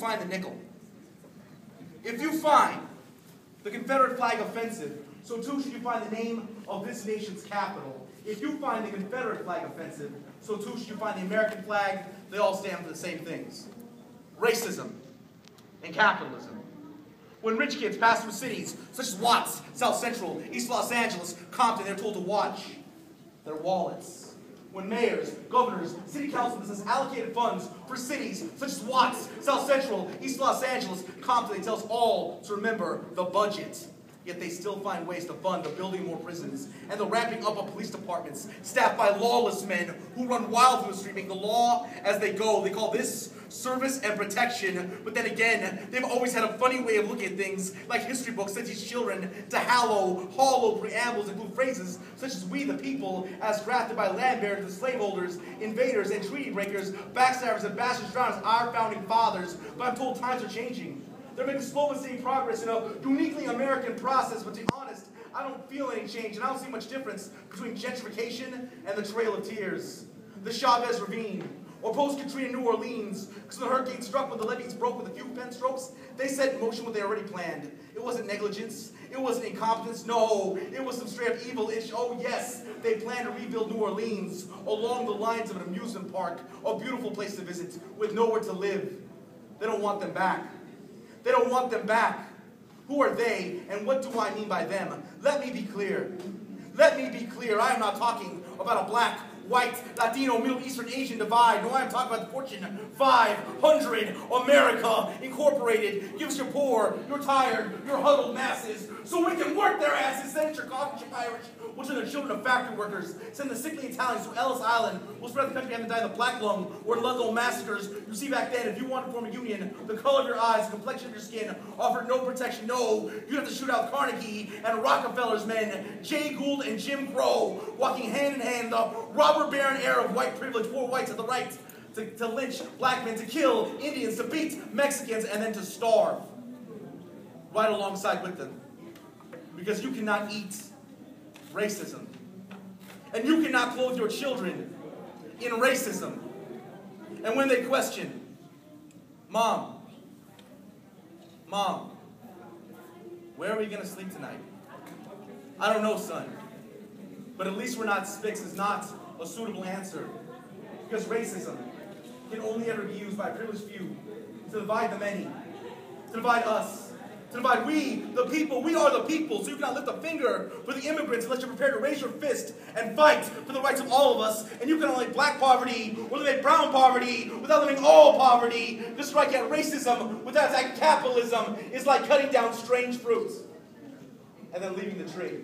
find the nickel. If you find the Confederate flag offensive, so too should you find the name of this nation's capital. If you find the Confederate flag offensive, so too should you find the American flag. They all stand for the same things. Racism and capitalism. When rich kids pass through cities such as Watts, South Central, East Los Angeles, Compton, they're told to watch their wallets. When mayors, governors, city councilmen has allocated funds for cities such as Watts, South Central, East Los Angeles, Compton, they tell us all to remember the budget. Yet they still find ways to fund the building more prisons and the ramping up of police departments staffed by lawless men who run wild through the street, making the law as they go. They call this service and protection. But then again, they've always had a funny way of looking at things, like history books that teach children to hollow preambles include phrases such as "we the people," as drafted by land barons and slaveholders, invaders and treaty breakers, backstabbers and bastards, drowners, our founding fathers. But I'm told times are changing. They're making slow and steady progress in a uniquely American process, but to be honest, I don't feel any change, and I don't see much difference between gentrification and the Trail of Tears, the Chavez Ravine, or post-Katrina New Orleans, because when the hurricane struck, when the levees broke with a few pen strokes, they set in motion what they already planned. It wasn't negligence, it wasn't incompetence, no, it was some straight-up evil-ish. Oh yes, they planned to rebuild New Orleans along the lines of an amusement park, a beautiful place to visit, with nowhere to live. They don't want them back. They don't want them back. Who are they, and what do I mean by them? Let me be clear. Let me be clear. I am not talking about a black, white, Latino, Middle Eastern, Asian divide. No, I am talking about the Fortune 500, America Incorporated. Give us your poor, your tired, your huddled masses so we can work their asses. Send your coffee shop Irish, which are the children of factory workers. Send the sickly Italians to Ellis Island. We'll spread the country and die of the black lung or Ludlow massacres. You see, back then, if you wanted to form a union, the color of your eyes, the complexion of your skin offered no protection. No, you'd have to shoot out Carnegie and Rockefeller's men, Jay Gould and Jim Crow, walking hand in hand, the robber baron era of white privilege, poor whites at the right to lynch black men, to kill Indians, to beat Mexicans, and then to starve right alongside with them. Because you cannot eat racism. And you cannot clothe your children in racism. And when they question, Mom, where are we going to sleep tonight? I don't know, son. But at least we're not Spix is not a suitable answer. Because racism can only ever be used by a privileged few to divide the many, to divide us, to divide we, the people. We are the people, so you cannot lift a finger for the immigrants unless you're prepared to raise your fist and fight for the rights of all of us. And you can eliminate black poverty or eliminate brown poverty without eliminating all poverty. To strike at racism without attacking capitalism is like cutting down strange fruits and then leaving the tree.